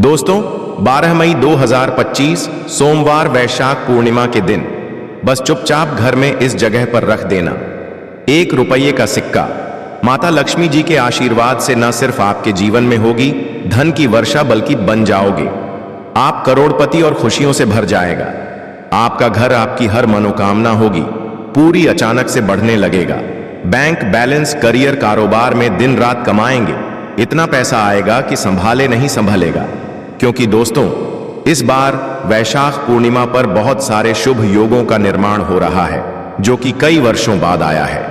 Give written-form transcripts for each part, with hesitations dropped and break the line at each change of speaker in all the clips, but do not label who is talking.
दोस्तों 12 मई 2025 सोमवार वैशाख पूर्णिमा के दिन बस चुपचाप घर में इस जगह पर रख देना 1 रुपये का सिक्का। माता लक्ष्मी जी के आशीर्वाद से न सिर्फ आपके जीवन में होगी धन की वर्षा बल्कि बन जाओगे आप करोड़पति और खुशियों से भर जाएगा। आपका घर आपकी हर मनोकामना होगी पूरी अचानक से बढ़ने लगेगा। बैंक बैलेंस करियर कारोबार में दिन रात कमाएंगे। इतना पैसा आएगा कि संभाले नहीं संभलेगा। क्योंकि दोस्तों इस बार वैशाख पूर्णिमा पर बहुत सारे शुभ योगों का निर्माण हो रहा है जो कि कई वर्षों बाद आया है।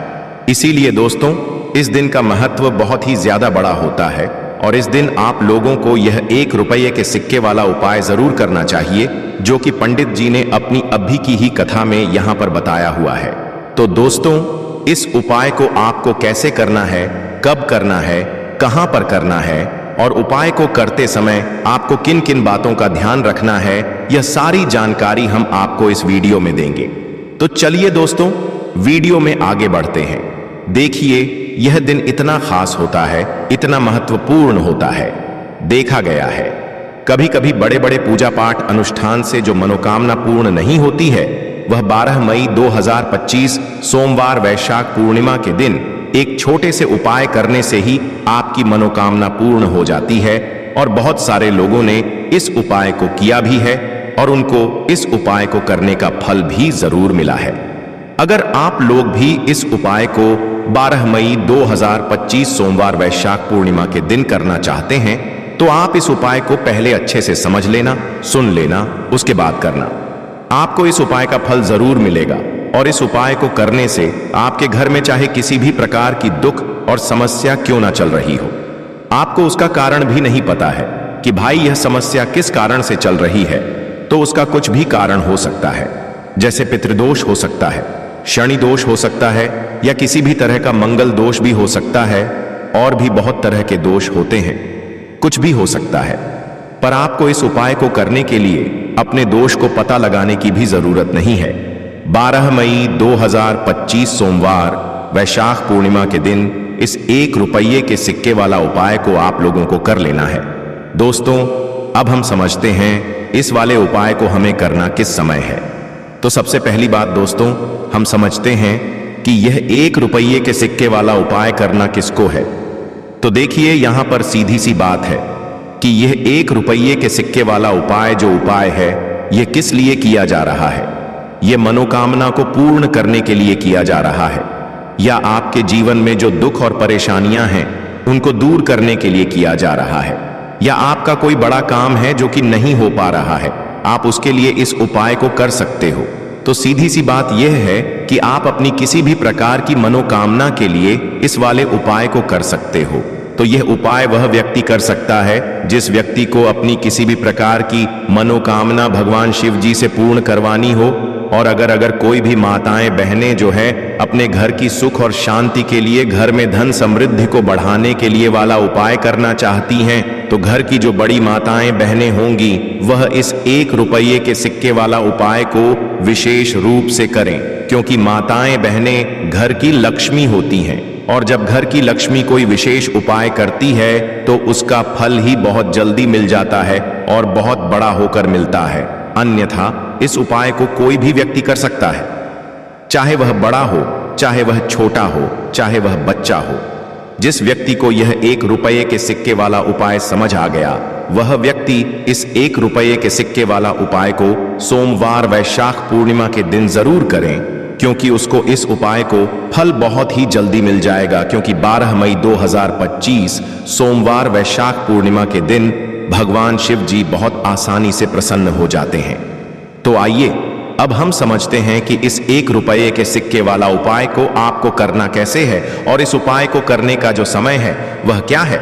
इसीलिए दोस्तों इस दिन का महत्व बहुत ही ज्यादा बड़ा होता है और इस दिन आप लोगों को यह 1 रुपये के सिक्के वाला उपाय जरूर करना चाहिए जो कि पंडित जी ने अपनी अभी की ही कथा में यहाँ पर बताया हुआ है। तो दोस्तों इस उपाय को आपको कैसे करना है, कब करना है, कहां पर करना है और उपाय को करते समय आपको किन किन बातों का ध्यान रखना है, यह सारी जानकारी हम आपको इस वीडियो में देंगे। तो चलिए दोस्तों वीडियो में आगे बढ़ते हैं। देखिए यह दिन इतना खास होता है, इतना महत्वपूर्ण होता है। देखा गया है कभी कभी बड़े बड़े पूजा पाठ अनुष्ठान से जो मनोकामना पूर्ण नहीं होती है वह 12 मई 2025 सोमवार वैशाख पूर्णिमा के दिन एक छोटे से उपाय करने से ही आपकी मनोकामना पूर्ण हो जाती है। और बहुत सारे लोगों ने इस उपाय को किया भी है और उनको इस उपाय को करने का फल भी जरूर मिला है। अगर आप लोग भी इस उपाय को 12 मई 2025 सोमवार वैशाख पूर्णिमा के दिन करना चाहते हैं तो आप इस उपाय को पहले अच्छे से समझ लेना, सुन लेना, उसके बाद करना। आपको इस उपाय का फल जरूर मिलेगा और इस उपाय को करने से आपके घर में चाहे किसी भी प्रकार की दुख और समस्या क्यों ना चल रही हो, आपको उसका कारण भी नहीं पता है कि भाई यह समस्या किस कारण से चल रही है, तो उसका कुछ भी कारण हो सकता है। जैसे पितृदोष हो सकता है, शनि दोष हो सकता है या किसी भी तरह का मंगल दोष भी हो सकता है और भी बहुत तरह के दोष होते हैं, कुछ भी हो सकता है। पर आपको इस उपाय को करने के लिए अपने दोष को पता लगाने की भी जरूरत नहीं है। 12 मई 2025 सोमवार वैशाख पूर्णिमा के दिन इस 1 रुपये के सिक्के वाला उपाय को आप लोगों को कर लेना है। दोस्तों अब हम समझते हैं इस वाले उपाय को हमें करना किस समय है। तो सबसे पहली बात दोस्तों हम समझते हैं कि यह 1 रुपये के सिक्के वाला उपाय करना किसको है। तो देखिए यहां पर सीधी सी बात है कि यह 1 रुपये के सिक्के वाला उपाय जो उपाय है यह किस लिए किया जा रहा है। यह मनोकामना को पूर्ण करने के लिए किया जा रहा है या आपके जीवन में जो दुख और परेशानियां हैं उनको दूर करने के लिए किया जा रहा है, या आपका कोई बड़ा काम है जो कि नहीं हो पा रहा है, आप उसके लिए इस उपाय को कर सकते हो। तो सीधी सी बात यह है कि आप अपनी किसी भी प्रकार की मनोकामना के लिए इस वाले उपाय को कर सकते हो। तो यह उपाय वह व्यक्ति कर सकता है जिस व्यक्ति को अपनी किसी भी प्रकार की मनोकामना भगवान शिव जी से पूर्ण करवानी हो। और अगर कोई भी माताएं बहनें जो है अपने घर की सुख और शांति के लिए, घर में धन समृद्धि को बढ़ाने के लिए वाला उपाय करना चाहती हैं तो घर की जो बड़ी माताएं बहनें होंगी वह इस 1 रुपये के सिक्के वाला उपाय को विशेष रूप से करें, क्योंकि माताएं बहनें घर की लक्ष्मी होती हैं और जब घर की लक्ष्मी कोई विशेष उपाय करती है तो उसका फल ही बहुत जल्दी मिल जाता है और बहुत बड़ा होकर मिलता है। अन्यथा इस उपाय को कोई भी व्यक्ति कर सकता है, चाहे वह बड़ा हो, चाहे वह छोटा हो, चाहे वह बच्चा हो। जिस व्यक्ति को यह 1 रुपये के सिक्के वाला उपाय समझ आ गया वह व्यक्ति इस 1 रुपये के सिक्के वाला उपाय को सोमवार वैशाख पूर्णिमा के दिन जरूर करें, क्योंकि उसको इस उपाय को फल बहुत ही जल्दी मिल जाएगा। क्योंकि 12 मई 2025 सोमवार वैशाख पूर्णिमा के दिन भगवान शिव जी बहुत आसानी से प्रसन्न हो जाते हैं। तो आइए अब हम समझते हैं कि इस 1 रुपये के सिक्के वाला उपाय को आपको करना कैसे है और इस उपाय को करने का जो समय है वह क्या है।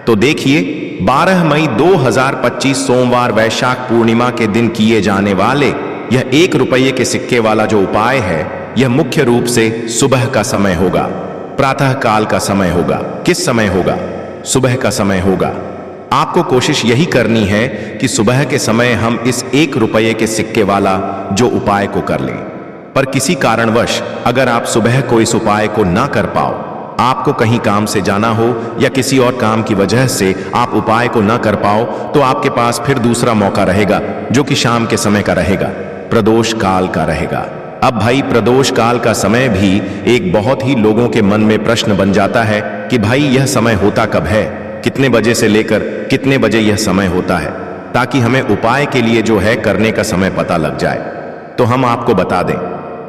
तो देखिए 12 मई 2025 सोमवार वैशाख पूर्णिमा के दिन किए जाने वाले यह 1 रुपये के सिक्के वाला जो उपाय है यह मुख्य रूप से सुबह का समय होगा, प्रातः काल का समय होगा। किस समय होगा? सुबह का समय होगा। आपको कोशिश यही करनी है कि सुबह के समय हम इस 1 रुपये के सिक्के वाला जो उपाय को कर लें। पर किसी कारणवश अगर आप सुबह को इस उपाय को ना कर पाओ, आपको कहीं काम से जाना हो या किसी और काम की वजह से आप उपाय को न कर पाओ तो आपके पास फिर दूसरा मौका रहेगा, जो कि शाम के समय का रहेगा, प्रदोष काल का रहेगा। अब भाई प्रदोष काल का समय भी एक बहुत ही लोगों के मन में प्रश्न बन जाता है कि भाई यह समय होता कब है, कितने बजे से लेकर कितने बजे यह समय होता है, ताकि हमें उपाय के लिए जो है करने का समय पता लग जाए। तो हम आपको बता दें,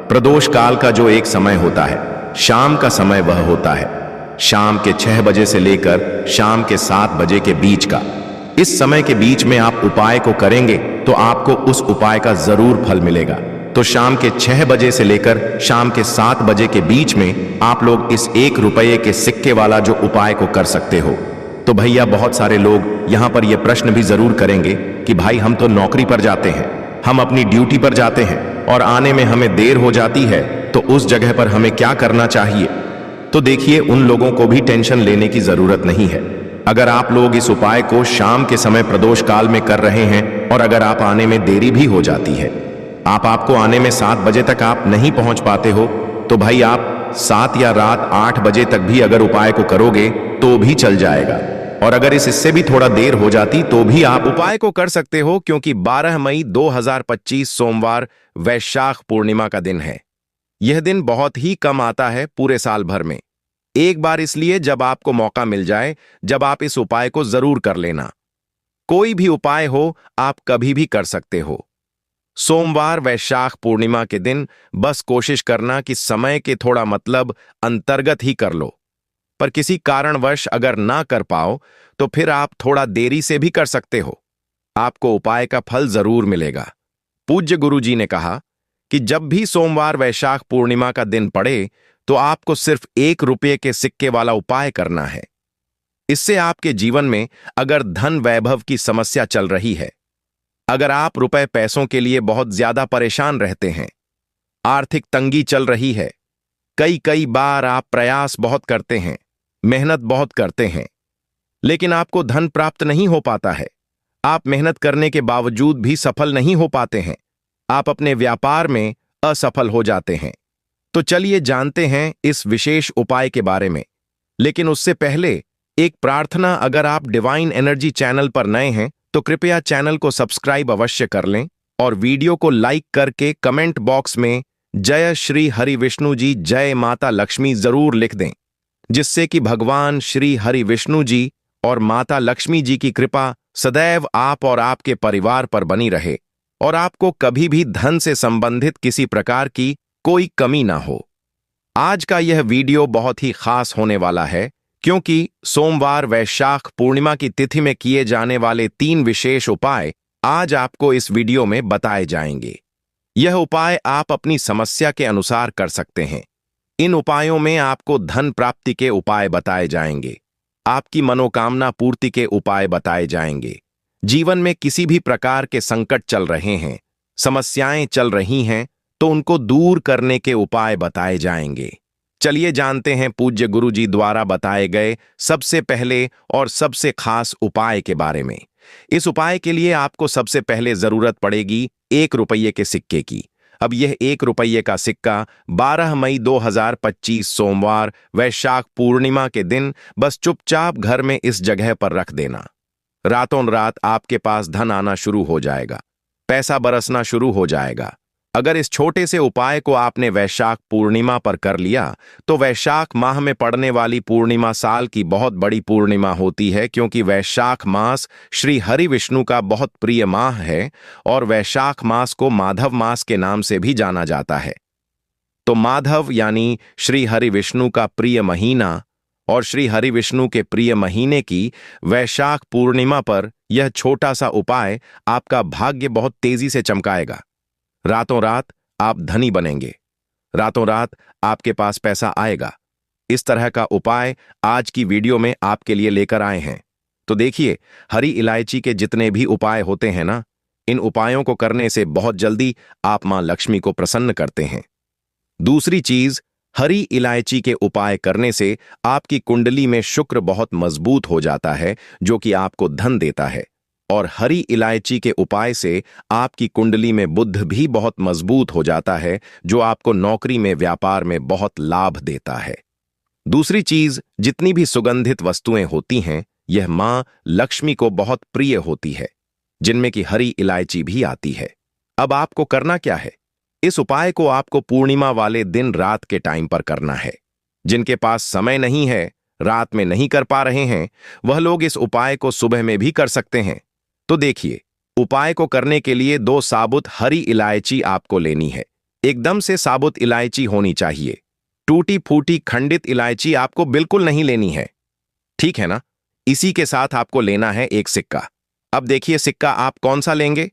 प्रदोष काल का जो एक समय होता है, शाम का समय वह होता है शाम के 6 बजे से लेकर शाम के 7 बजे के बीच का। इस समय के बीच में आप उपाय को करेंगे तो आपको उस उपाय का जरूर फल मिलेगा। तो शाम के 6 बजे से लेकर शाम के 7 बजे के बीच में आप लोग इस 1 रुपये के सिक्के वाला जो उपाय को कर सकते हो। तो भैया बहुत सारे लोग यहां पर यह प्रश्न भी जरूर करेंगे कि भाई हम तो नौकरी पर जाते हैं, हम अपनी ड्यूटी पर जाते हैं और आने में हमें देर हो जाती है, तो उस जगह पर हमें क्या करना चाहिए। तो देखिए, उन लोगों को भी टेंशन लेने की जरूरत नहीं है। अगर आप लोग इस उपाय को शाम के समय प्रदोष काल में कर रहे हैं और अगर आप आने में देरी भी हो जाती है, आपको आने में 7 बजे तक आप नहीं पहुंच पाते हो, तो भाई आप 7 या रात 8 बजे तक भी अगर उपाय को करोगे तो भी चल जाएगा। और अगर इससे भी थोड़ा देर हो जाती तो भी आप उपाय को कर सकते हो, क्योंकि 12 मई 2025 सोमवार वैशाख पूर्णिमा का दिन है। यह दिन बहुत ही कम आता है पूरे साल भर में, एक बार, इसलिए जब आपको मौका मिल जाए जब आप इस उपाय को जरूर कर लेना। कोई भी उपाय हो आप कभी भी कर सकते हो। सोमवार वैशाख पूर्णिमा के दिन बस कोशिश करना कि समय के थोड़ा मतलब अंतर्गत ही कर लो, पर किसी कारणवश अगर ना कर पाओ तो फिर आप थोड़ा देरी से भी कर सकते हो, आपको उपाय का फल जरूर मिलेगा। पूज्य गुरु जी ने कहा कि जब भी सोमवार वैशाख पूर्णिमा का दिन पड़े तो आपको सिर्फ 1 रुपये के सिक्के वाला उपाय करना है। इससे आपके जीवन में अगर धन वैभव की समस्या चल रही है, अगर आप रुपए पैसों के लिए बहुत ज्यादा परेशान रहते हैं, आर्थिक तंगी चल रही है, कई बार आप प्रयास बहुत करते हैं, मेहनत बहुत करते हैं, लेकिन आपको धन प्राप्त नहीं हो पाता है, आप मेहनत करने के बावजूद भी सफल नहीं हो पाते हैं, आप अपने व्यापार में असफल हो जाते हैं, तो चलिए जानते हैं इस विशेष उपाय के बारे में। लेकिन उससे पहले एक प्रार्थना, अगर आप डिवाइन एनर्जी चैनल पर नए हैं तो कृपया चैनल को सब्सक्राइब अवश्य कर लें और वीडियो को लाइक करके कमेंट बॉक्स में जय श्री हरि विष्णु जी, जय माता लक्ष्मी जरूर लिख दें, जिससे कि भगवान श्री हरि विष्णु जी और माता लक्ष्मी जी की कृपा सदैव आप और आपके परिवार पर बनी रहे और आपको कभी भी धन से संबंधित किसी प्रकार की कोई कमी ना हो। आज का यह वीडियो बहुत ही खास होने वाला है, क्योंकि सोमवार वैशाख पूर्णिमा की तिथि में किए जाने वाले 3 विशेष उपाय आज आपको इस वीडियो में बताए जाएंगे। यह उपाय आप अपनी समस्या के अनुसार कर सकते हैं। इन उपायों में आपको धन प्राप्ति के उपाय बताए जाएंगे, आपकी मनोकामना पूर्ति के उपाय बताए जाएंगे, जीवन में किसी भी प्रकार के संकट चल रहे हैं, समस्याएं चल रही हैं, तो उनको दूर करने के उपाय बताए जाएंगे। चलिए जानते हैं पूज्य गुरु जी द्वारा बताए गए सबसे पहले और सबसे खास उपाय के बारे में। इस उपाय के लिए आपको सबसे पहले जरूरत पड़ेगी 1 रुपये के सिक्के की। अब यह 1 रुपये का सिक्का 12 मई 2025 सोमवार वैशाख पूर्णिमा के दिन बस चुपचाप घर में इस जगह पर रख देना। रातों रात आपके पास धन आना शुरू हो जाएगा, पैसा बरसना शुरू हो जाएगा। अगर इस छोटे से उपाय को आपने वैशाख पूर्णिमा पर कर लिया तो वैशाख माह में पड़ने वाली पूर्णिमा साल की बहुत बड़ी पूर्णिमा होती है, क्योंकि वैशाख मास श्री हरि विष्णु का बहुत प्रिय माह है और वैशाख मास को माधव मास के नाम से भी जाना जाता है। तो माधव यानी श्री हरि विष्णु का प्रिय महीना और श्री हरि विष्णु के प्रिय महीने की वैशाख पूर्णिमा पर यह छोटा सा उपाय आपका भाग्य बहुत तेजी से चमकाएगा। रातों रात आप धनी बनेंगे, रातों रात आपके पास पैसा आएगा। इस तरह का उपाय आज की वीडियो में आपके लिए लेकर आए हैं। तो देखिए, हरी इलायची के जितने भी उपाय होते हैं ना, इन उपायों को करने से बहुत जल्दी आप मां लक्ष्मी को प्रसन्न करते हैं। दूसरी चीज, हरी इलायची के उपाय करने से आपकी कुंडली में शुक्र बहुत मजबूत हो जाता है, जो कि आपको धन देता है, और हरी इलायची के उपाय से आपकी कुंडली में बुध भी बहुत मजबूत हो जाता है, जो आपको नौकरी में व्यापार में बहुत लाभ देता है। दूसरी चीज, जितनी भी सुगंधित वस्तुएं होती हैं यह मां लक्ष्मी को बहुत प्रिय होती है, जिनमें की हरी इलायची भी आती है। अब आपको करना क्या है? इस उपाय को आपको पूर्णिमा वाले दिन रात के टाइम पर करना है। जिनके पास समय नहीं है, रात में नहीं कर पा रहे हैं, वह लोग इस उपाय को सुबह में भी कर सकते हैं। तो देखिए, उपाय को करने के लिए 2 साबुत हरी इलायची आपको लेनी है। एकदम से साबुत इलायची होनी चाहिए। टूटी फूटी खंडित इलायची आपको बिल्कुल नहीं लेनी है, ठीक है ना? इसी के साथ आपको लेना है एक सिक्का। अब देखिए सिक्का आप कौन सा लेंगे।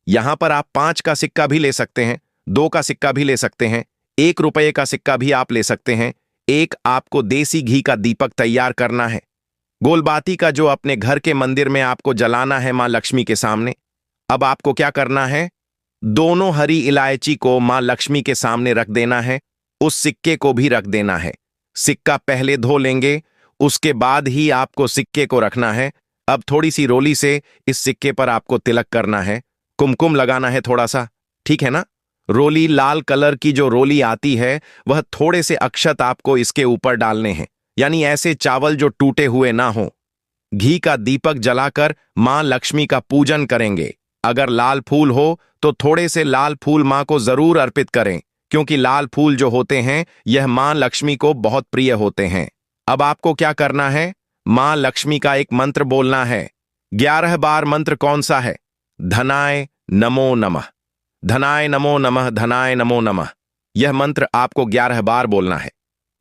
यहां पर आप 5 का सिक्का भी ले सकते हैं, 2 का सिक्का भी ले सकते हैं, 1 रुपये का सिक्का भी आप ले सकते हैं। एक आपको देसी घी का दीपक तैयार करना है, गोलबाती का, जो अपने घर के मंदिर में आपको जलाना है मां लक्ष्मी के सामने। अब आपको क्या करना है? दोनों हरी इलायची को मां लक्ष्मी के सामने रख देना है, उस सिक्के को भी रख देना है। सिक्का पहले धो लेंगे, उसके बाद ही आपको सिक्के को रखना है। अब थोड़ी सी रोली से इस सिक्के पर आपको तिलक करना है, कुमकुम लगाना है थोड़ा सा, ठीक है ना? रोली, लाल कलर की जो रोली आती है, वह थोड़े से अक्षत आपको इसके ऊपर डालने हैं, यानी ऐसे चावल जो टूटे हुए ना हो। घी का दीपक जलाकर मां लक्ष्मी का पूजन करेंगे। अगर लाल फूल हो तो थोड़े से लाल फूल मां को जरूर अर्पित करें, क्योंकि लाल फूल जो होते हैं यह मां लक्ष्मी को बहुत प्रिय होते हैं। अब आपको क्या करना है? मां लक्ष्मी का एक मंत्र बोलना है। 11 बार मंत्र कौन सा है? धनाय नमो नमः, धनाय नमो नमः, धनाय नमो नमः। यह मंत्र आपको 11 बार बोलना है।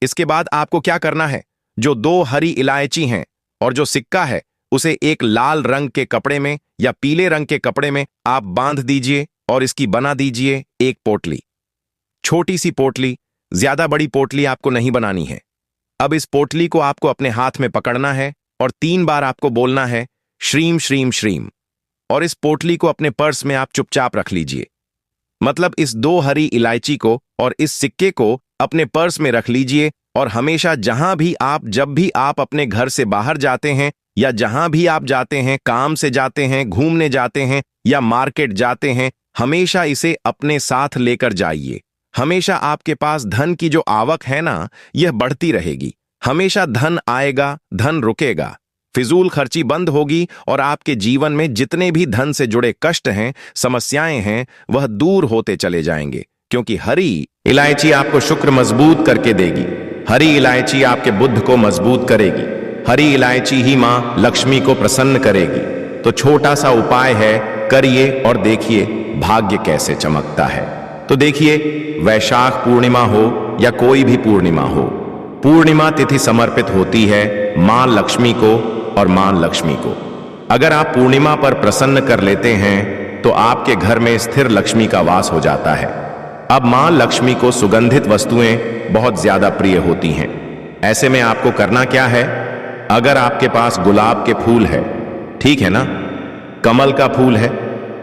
इसके बाद आपको क्या करना है? जो 2 हरी इलायची हैं और जो सिक्का है, उसे एक लाल रंग के कपड़े में या पीले रंग के कपड़े में आप बांध दीजिए और इसकी बना दीजिए एक पोटली। छोटी सी पोटली, ज्यादा बड़ी पोटली आपको नहीं बनानी है। अब इस पोटली को आपको अपने हाथ में पकड़ना है और 3 बार आपको बोलना है श्रीम श्रीम श्रीम, और इस पोटली को अपने पर्स में आप चुपचाप रख लीजिए। मतलब इस 2 हरी इलायची को और इस सिक्के को अपने पर्स में रख लीजिए, और हमेशा जब भी आप अपने घर से बाहर जाते हैं या जहां भी आप जाते हैं, काम से जाते हैं, घूमने जाते हैं या मार्केट जाते हैं, हमेशा इसे अपने साथ लेकर जाइए। हमेशा आपके पास धन की जो आवक है ना, यह बढ़ती रहेगी। हमेशा धन आएगा, धन रुकेगा, फिजूल खर्ची बंद होगी, और आपके जीवन में जितने भी धन से जुड़े कष्ट हैं, समस्याएं हैं, वह दूर होते चले जाएंगे। क्योंकि हरी इलायची आपको शुक्र मजबूत करके देगी। हरी इलायची आपके बुद्ध को मजबूत करेगी। हरी इलायची ही मां लक्ष्मी को प्रसन्न करेगी। तो छोटा सा उपाय है, करिए और देखिए भाग्य कैसे चमकता है। तो देखिए, वैशाख पूर्णिमा हो या कोई भी पूर्णिमा हो, पूर्णिमा तिथि समर्पित होती है मां लक्ष्मी को और मां लक्ष्मी को। अगर आप पूर्णिमा पर प्रसन्न कर लेते हैं तो आपके घर में स्थिर लक्ष्मी का वास हो जाता है। अब मां लक्ष्मी को सुगंधित वस्तुएं बहुत ज्यादा प्रिय होती हैं। ऐसे में आपको करना क्या है? अगर आपके पास गुलाब के फूल है, ठीक है ना, कमल का फूल है,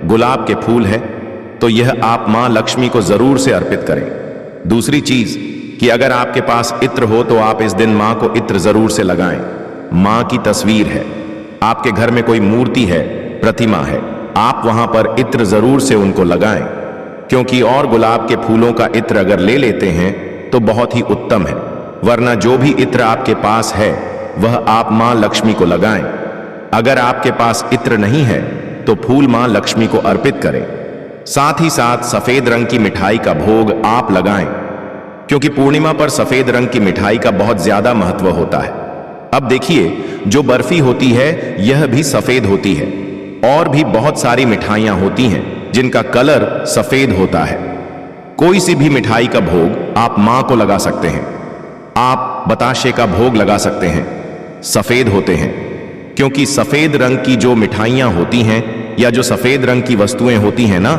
गुलाब के फूल है, तो यह आप मां लक्ष्मी को जरूर से अर्पित करें। दूसरी चीज कि अगर आपके पास इत्र हो तो आप इस दिन मां को इत्र जरूर से लगाएं। मां की तस्वीर है, आपके घर में कोई मूर्ति है, प्रतिमा है, आप वहां पर इत्र जरूर से उनको लगाएं। क्योंकि और गुलाब के फूलों का इत्र अगर ले लेते हैं तो बहुत ही उत्तम है, वरना जो भी इत्र आपके पास है वह आप मां लक्ष्मी को लगाएं। अगर आपके पास इत्र नहीं है तो फूल मां लक्ष्मी को अर्पित करें। साथ ही साथ सफेद रंग की मिठाई का भोग आप लगाएं, क्योंकि पूर्णिमा पर सफेद रंग की मिठाई का बहुत ज्यादा महत्व होता है। अब देखिए, जो बर्फी होती है यह भी सफेद होती है, और भी बहुत सारी मिठाइयां होती हैं जिनका कलर सफेद होता है। कोई सी भी मिठाई का भोग आप मां को लगा सकते हैं। आप बताशे का भोग लगा सकते हैं, सफेद होते हैं, क्योंकि सफेद रंग की जो मिठाइयां होती हैं या जो सफेद रंग की वस्तुएं होती हैं ना,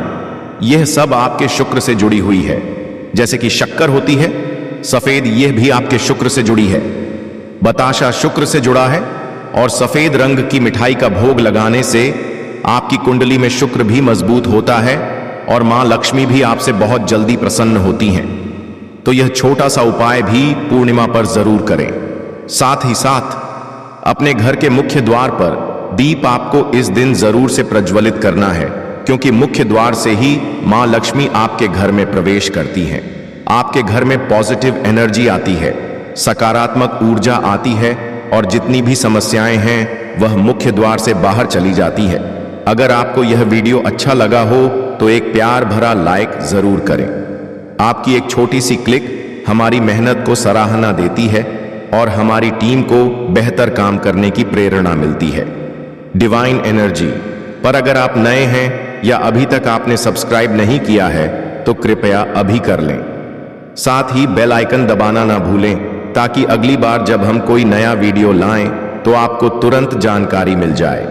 यह सब आपके शुक्र से जुड़ी हुई है। जैसे कि शक्कर होती है सफेद, यह भी आपके शुक्र से जुड़ी है। बताशा शुक्र से जुड़ा है, और सफेद रंग की मिठाई का भोग लगाने से आपकी कुंडली में शुक्र भी मजबूत होता है और मां लक्ष्मी भी आपसे बहुत जल्दी प्रसन्न होती हैं। तो यह छोटा सा उपाय भी पूर्णिमा पर जरूर करें। साथ ही साथ अपने घर के मुख्य द्वार पर दीप आपको इस दिन जरूर से प्रज्वलित करना है, क्योंकि मुख्य द्वार से ही मां लक्ष्मी आपके घर में प्रवेश करती हैं। आपके घर में पॉजिटिव एनर्जी आती है, सकारात्मक ऊर्जा आती है और जितनी भी समस्याएं हैं वह मुख्य द्वार से बाहर चली जाती है। अगर आपको यह वीडियो अच्छा लगा हो तो एक प्यार भरा लाइक जरूर करें। आपकी एक छोटी सी क्लिक हमारी मेहनत को सराहना देती है और हमारी टीम को बेहतर काम करने की प्रेरणा मिलती है। डिवाइन एनर्जी पर अगर आप नए हैं या अभी तक आपने सब्सक्राइब नहीं किया है तो कृपया अभी कर लें। साथ ही बेल आइकन दबाना ना भूलें ताकि अगली बार जब हम कोई नया वीडियो लाएं तो आपको तुरंत जानकारी मिल जाए।